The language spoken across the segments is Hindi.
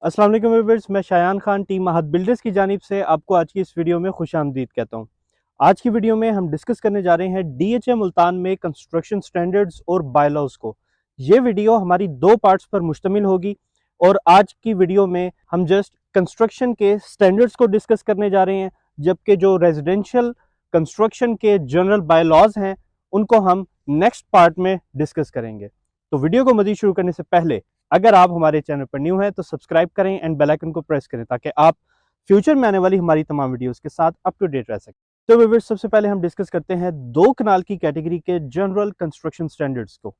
अस्सलाम वालेकुम व्यूअर्स, मैं शायान खान टीम महत बिल्डर्स की जानिब से आपको आज की इस वीडियो में खुशामदीद कहता हूँ। आज की वीडियो में हम डिस्कस करने जा रहे हैं डीएचए मुल्तान में कंस्ट्रक्शन स्टैंडर्ड्स और बायलॉज को। ये वीडियो हमारी दो पार्ट्स पर मुश्तमिल होगी और आज की वीडियो में हम जस्ट कंस्ट्रक्शन के स्टैंडर्ड्स को डिस्कस करने जा रहे हैं, जबकि जो रेजिडेंशियल कंस्ट्रक्शन के जनरल बायलॉज हैं उनको हम नेक्स्ट पार्ट में डिस्कस करेंगे। तो वीडियो को मज़ीद शुरू करने से पहले अगर आप हमारे चैनल पर न्यू हैं तो सब्सक्राइब करें एंड बेल आइकन को प्रेस करें ताकि आप फ्यूचर में आने वाली हमारी तमाम वीडियोस के साथ अप टू डेट रह सकें। तो व्यूअर्स, सबसे पहले हम डिस्कस करते हैं दो कनाल की कैटेगरी के जनरल कंस्ट्रक्शन स्टैंडर्ड्स को।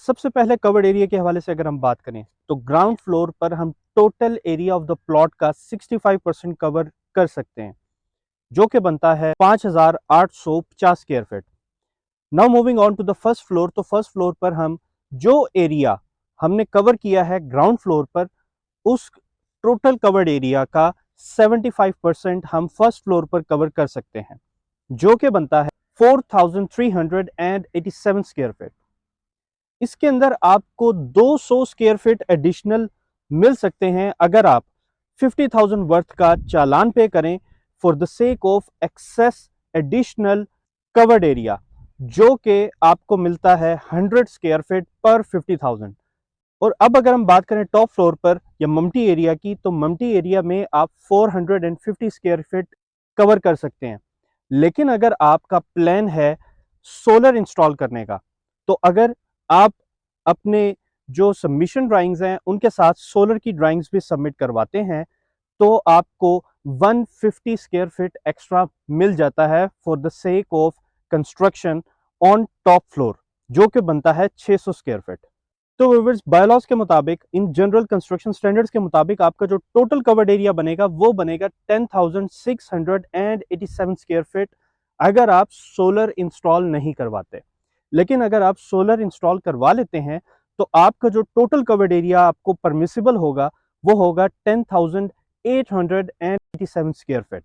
सबसे पहले कवर्ड एरिया के हवाले से अगर हम बात करें तो ग्राउंड फ्लोर पर हम total area of the plot का 65% कवर कर सकते हैं, जो कि बनता है 5850 square feet. Now moving on to the first floor, तो फर्स्ट फ्लोर पर हम जो एरिया हमने कवर किया है ग्राउंड फ्लोर पर, उस टोटल कवर्ड एरिया का 75% हम फर्स्ट फ्लोर पर कवर कर सकते हैं, जो कि बनता है 4387 स्क्वायर फीट। इसके अंदर आपको 200 स्क्वायर फीट एडिशनल मिल सकते हैं अगर आप 50,000 वर्थ का चालान पे करें for the sake of excess additional covered area, जो कि आपको मिलता है 100 स्क्वायर फीट पर 50,000। और अब अगर हम बात करें टॉप फ्लोर पर या ममटी एरिया की, तो ममटी एरिया में आप 450 स्क्वायर फीट कवर कर सकते हैं। लेकिन अगर आपका प्लान है सोलर इंस्टॉल करने का, तो अगर आप अपने जो सबमिशन ड्राइंग्स हैं उनके साथ सोलर की ड्राइंग्स भी सबमिट करवाते हैं, तो आपको 150 स्क्वायर फीट एक्स्ट्रा मिल जाता है for the sake of construction on top floor, जो कि बनता है 600 स्क्वायर फीट। तो व्यूअर्स, बायलॉज के मुताबिक, इन जनरल कंस्ट्रक्शन स्टैंडर्ड्स के मुताबिक आपका जो टोटल कवर्ड एरिया बनेगा वो बनेगा 10,687 स्क्वायर फीट अगर आप सोलर इंस्टॉल नहीं करवाते। लेकिन अगर आप सोलर इंस्टॉल करवा लेते हैं तो आपका जो टोटल कवर्ड एरिया आपको परमिसिबल होगा वो होगा 10,887 स्क्वायर फीट।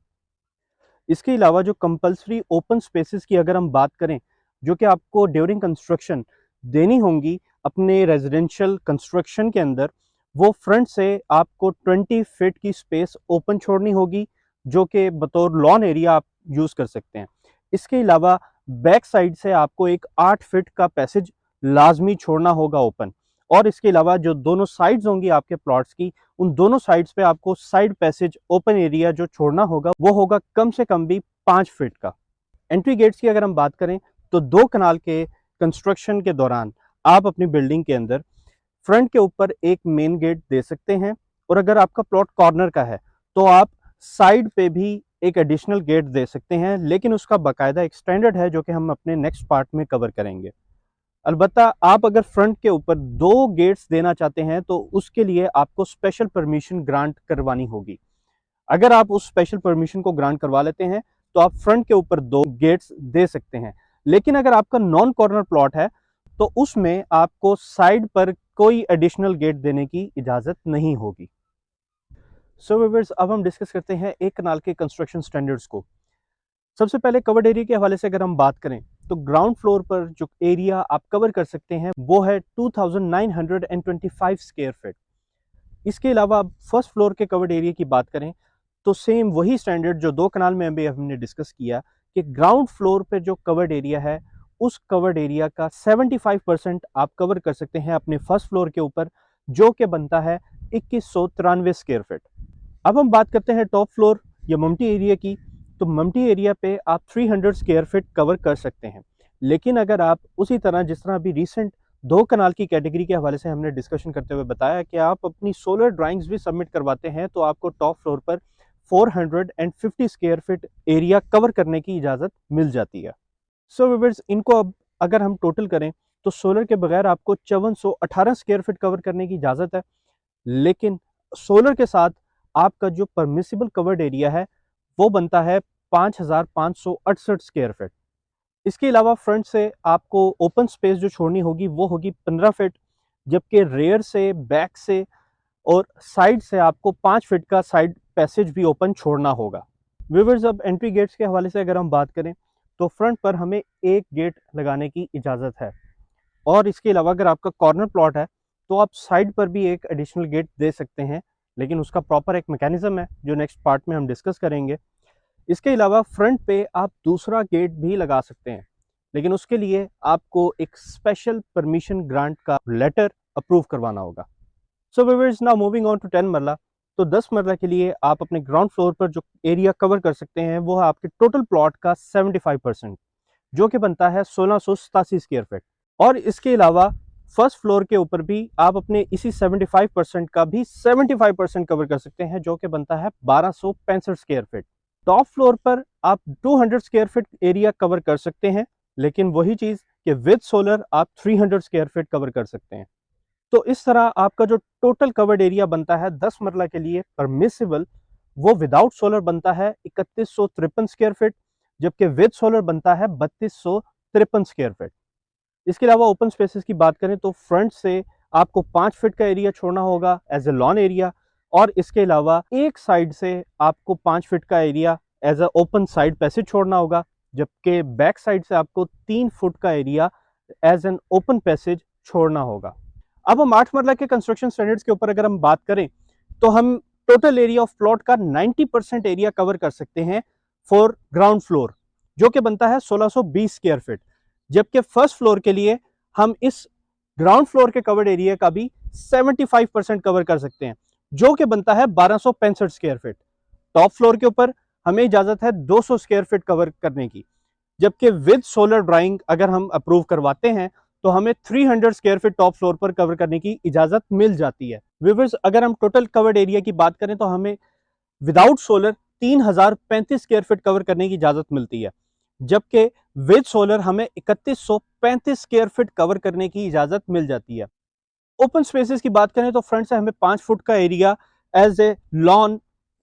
इसके अलावा जो कंपल्सरी ओपन स्पेसेस की अगर हम बात करें, जो कि आपको ड्यूरिंग कंस्ट्रक्शन देनी होंगी अपने रेजिडेंशियल कंस्ट्रक्शन के अंदर, वो फ्रंट से आपको 20 फीट की स्पेस ओपन छोड़नी होगी, जो कि बतौर लॉन एरिया आप यूज़ कर सकते हैं। इसके अलावा बैक साइड से आपको एक 8 फीट का पैसेज लाजमी छोड़ना होगा ओपन। और इसके अलावा जो दोनों साइड्स होंगी आपके प्लॉट्स की, उन दोनों साइड्स पे आपको साइड पैसेज ओपन एरिया जो छोड़ना होगा वो होगा कम से कम भी 5 फीट का। एंट्री गेट्स की अगर हम बात करें तो दो कनाल के कंस्ट्रक्शन के दौरान आप अपनी बिल्डिंग के अंदर फ्रंट के ऊपर एक मेन गेट दे सकते हैं, और अगर आपका प्लॉट कॉर्नर का है तो आप साइड पे भी एक एडिशनल गेट दे सकते हैं, लेकिन उसका बाकायदा एक स्टैंडर्ड है जो कि हम अपने नेक्स्ट पार्ट में कवर करेंगे। अलबत्ता आप अगर फ्रंट के ऊपर दो गेट्स देना चाहते हैं तो उसके लिए आपको स्पेशल परमिशन ग्रांट करवानी होगी। अगर आप उस स्पेशल परमिशन को ग्रांट करवा लेते हैं तो आप फ्रंट के ऊपर दो गेट्स दे सकते हैं। लेकिन अगर आपका नॉन कॉर्नर प्लॉट है तो उसमें आपको साइड पर कोई एडिशनल गेट देने की इजाजत नहीं होगी। सो व्यूअर्स, अब हम डिस्कस करते हैं एक कनाल के कंस्ट्रक्शन स्टैंडर्ड्स को। सबसे पहले कवर्ड एरिया के हवाले से अगर हम बात करें तो ग्राउंड फ्लोर पर जो एरिया आप कवर कर सकते हैं वो है 2925 स्क्वायर फीट। इसके अलावा आप फर्स्ट फ्लोर के कवर्ड एरिया की बात करें तो सेम वही स्टैंडर्ड जो दो कनाल में अभी हमने डिस्कस किया कि ग्राउंड फ्लोर पे जो कवर्ड एरिया है उस कवर्ड एरिया का 75% आप कवर कर सकते हैं अपने फर्स्ट फ्लोर के ऊपर, जो कि बनता है 2193 स्क्वायर फीट। अब हम बात करते हैं टॉप फ्लोर या ममटी एरिया की। तो ममटी एरिया पे आप 300 स्क्वायर फीट कवर कर सकते हैं। लेकिन अगर आप उसी तरह जिस तरह अभी रिसेंट दो कनाल की कैटेगरी के हवाले से हमने डिस्कशन करते हुए बताया कि आप अपनी सोलर ड्राइंग्स भी सबमिट करवाते हैं, तो आपको टॉप फ्लोर पर 450 स्क्वायर फीट एरिया कवर करने की इजाज़त मिल जाती है। सो व्यूअर्स, इनको अब अगर हम टोटल करें तो सोलर के बगैर आपको 5418 स्क्वायर फीट कवर करने की इजाज़त है। लेकिन सोलर के साथ आपका जो परमिसिबल कवर्ड एरिया है वो बनता है 5568 स्क्वायर फीट। इसके अलावा फ्रंट से आपको ओपन स्पेस जो छोड़नी होगी वो होगी 15 फीट, जबकि रेयर से, बैक से और साइड से आपको 5 फीट का साइड पैसेज भी ओपन छोड़ना होगा। व्यूअर्स, अब एंट्री गेट्स के हवाले से अगर हम बात करें तो फ्रंट पर हमें एक गेट लगाने की इजाज़त है, और इसके अलावा अगर आपका कॉर्नर प्लॉट है तो आप साइड पर भी एक एडिशनल गेट दे सकते हैं, लेकिन उसका प्रॉपर एक मैकेनिज्म है जो नेक्स्ट पार्ट में हम डिस्कस करेंगे। इसके अलावा फ्रंट पे आप दूसरा गेट भी लगा सकते हैं, लेकिन उसके लिए आपको एक स्पेशल परमिशन ग्रांट का लेटर अप्रूव करवाना होगा। So viewers, now moving on to 10 marla. तो 10 मरला के लिए आप अपने ग्राउंड फ्लोर पर जो एरिया कवर कर सकते हैं वो है आपके टोटल प्लॉट का 75%, जो कि बनता है 1687 स्क्वायर फीट। और इसके अलावा फर्स्ट फ्लोर के ऊपर भी आप अपने इसी 75% का भी 75% कवर कर सकते हैं, जो कि बनता है 1265 स्क्वायर फीट। टॉप फ्लोर पर आप 200 स्क्वायर फीट एरिया कवर कर सकते हैं, लेकिन वही चीज कि विद सोलर आप 300 स्क्वायर फीट कवर कर सकते हैं। तो इस तरह आपका जो टोटल कवर्ड एरिया बनता है 10 मरला के लिए परमिसिबल, वो विदाउट सोलर बनता है 3153 स्क्वायर फीट, जबकि विद सोलर बनता है 3253 स्क्वायर फीट। इसके अलावा ओपन स्पेसेस की बात करें तो फ्रंट से आपको 5 फीट का एरिया छोड़ना होगा एज ए लॉन एरिया, और इसके अलावा एक साइड से आपको 5 फीट का area as a open side passage छोड़ना होगा, जबकि बैक साइड से आपको 3 फुट का area as an open passage छोड़ना होगा। अब हम 8 मरला के कंस्ट्रक्शन स्टैंडर्ड्स के ऊपर अगर हम बात करें तो हम टोटल एरिया ऑफ प्लॉट का 90% एरिया कवर कर सकते हैं फॉर ग्राउंड फ्लोर, जो कि बनता है 1620 स्क्वायर फीट, जबकि फर्स्ट फ्लोर के लिए हम इस ग्राउंड फ्लोर के कवर्ड एरिया का भी 75% कवर कर सकते हैं, जो कि बनता है 1265 स्क्वायर फीट। टॉप फ्लोर के ऊपर हमें इजाजत है 200 स्क्वायर फीट कवर करने की, जबकि विद सोलर ड्राइंग अगर हम अप्रूव करवाते हैं तो हमें 300 स्क्वायर फीट टॉप फ्लोर पर कवर करने की इजाजत मिल जाती है। व्यूअर्स, अगर हम टोटल कवर्ड एरिया की बात करें तो हमें without solar 3035 square feet cover करने की इजाजत मिलती है, जबकि विद सोलर हमें 3135 स्क्वायर फीट कवर करने की इजाजत मिल जाती है। ओपन स्पेसेस की बात करें तो फ्रंट से हमें 5 फुट का area as a lawn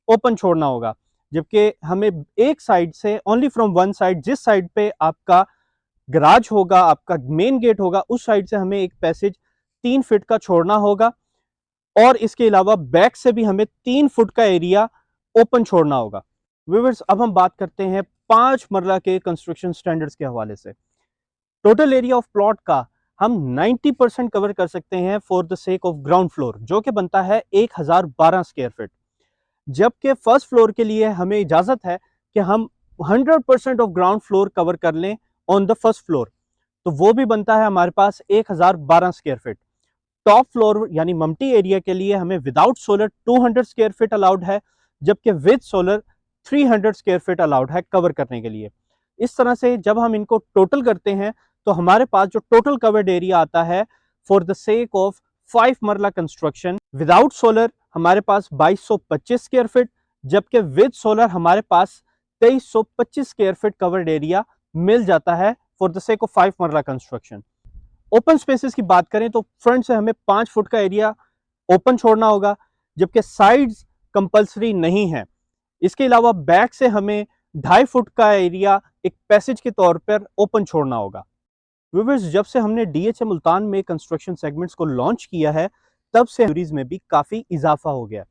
open छोड़ना होगा, जबकि हमें एक साइड से ओनली फ्रॉम वन साइड, जिस साइड पे आपका गराज होगा, आपका मेन गेट होगा, उस साइड से हमें एक पैसेज 3 फीट का छोड़ना होगा, और इसके अलावा बैक से भी हमें 3 फुट का एरिया ओपन छोड़ना होगा। व्यूअर्स, अब हम बात करते हैं 5 मरला के कंस्ट्रक्शन स्टैंडर्ड्स के हवाले से। टोटल एरिया ऑफ प्लॉट का हम 90% कवर कर सकते हैं for the sake of ground floor, जो कि बनता है 1012 स्क्वायर फीट, जबकि फर्स्ट फ्लोर के लिए हमें इजाजत है कि हम 100% ऑफ ग्राउंड फ्लोर कवर कर लें ऑन द फर्स्ट फ्लोर, तो वो भी बनता है हमारे पास 1012 स्क्वायर फीट। टॉप फ्लोर यानी ममटी एरिया के लिए हमें without solar 200 square feet allowed है, जबकि with solar 300 square feet allowed है कवर करने के लिए। इस तरह से जब हम इनको टोटल करते हैं तो हमारे पास जो टोटल कवर्ड एरिया आता है फॉर द सेक ऑफ 5 मरला कंस्ट्रक्शन विदाउट सोलर हमारे पास 2225 स्क्वायर फीट, जबकि विद सोलर हमारे पास 2325 स्क्वायर फीट कवर्ड एरिया मिल जाता है फॉर द सेक ऑफ 5 मरला कंस्ट्रक्शन। ओपन स्पेसेस की बात करें तो फ्रंट से हमें 5 फुट का एरिया ओपन छोड़ना होगा, जबकि साइड्स कंपलसरी नहीं है। इसके अलावा बैक से हमें 2.5 फुट का एरिया एक पैसेज के तौर पर ओपन छोड़ना होगा। व्यूअर्स, जब से हमने डीएचए मुल्तान में कंस्ट्रक्शन सेगमेंट्स को लॉन्च किया है, तब से सीरीज में भी काफ़ी इजाफा हो गया।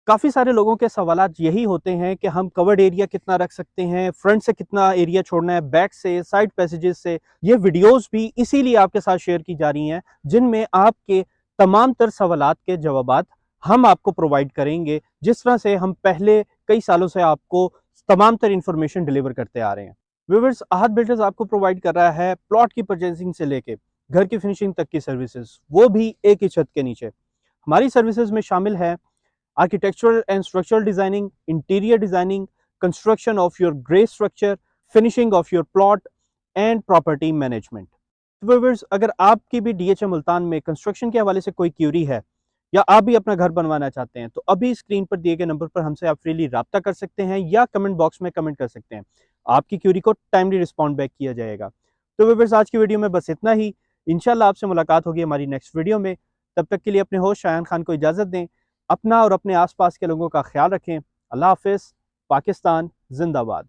काफ़ी सारे लोगों के सवालात यही होते हैं कि हम कवर्ड एरिया कितना रख सकते हैं, फ्रंट से कितना एरिया छोड़ना है, बैक से, साइड पैसेजेस से। ये वीडियोस भी इसीलिए आपके साथ शेयर की जा रही हैं, जिनमें आपके तमाम तर सवालात के जवाबात हम आपको प्रोवाइड करेंगे, जिस तरह से हम पहले कई सालों से आपको तमाम तर इंफॉर्मेशन डिलीवर करते आ रहे हैं। व्यूअर्स, आहद बिल्डर्स आपको प्रोवाइड कर रहा है प्लॉट की परचेसिंग से लेके घर की फिनिशिंग तक की सर्विसेज, वो भी एक ही छत के नीचे। हमारी सर्विसेज में शामिल है architectural and structural designing, interior designing, construction of your grey structure, finishing of your plot and property management. Viewers, अगर आपकी भी डीएचए मुल्तान में कंस्ट्रक्शन के हवाले से कोई क्यूरी है या आप भी अपना घर बनवाना चाहते हैं, तो अभी स्क्रीन पर दिए गए नंबर पर हमसे आप फ्रीली राब्ता कर सकते हैं या कमेंट बॉक्स में कमेंट कर सकते हैं। आपकी क्यूरी को टाइमली रिस्पॉन्ड बैक किया जाएगा। तो व्यूअर्स, आज की वीडियो में बस इतना ही। इंशाल्लाह आपसे मुलाकात होगी हमारी नेक्स्ट वीडियो में। तब तक के लिए अपने होस्ट शायान खान को इजाज़त दें। अपना और अपने आसपास के लोगों का ख्याल रखें। अल्लाह हाफिज़। पाकिस्तान जिंदाबाद।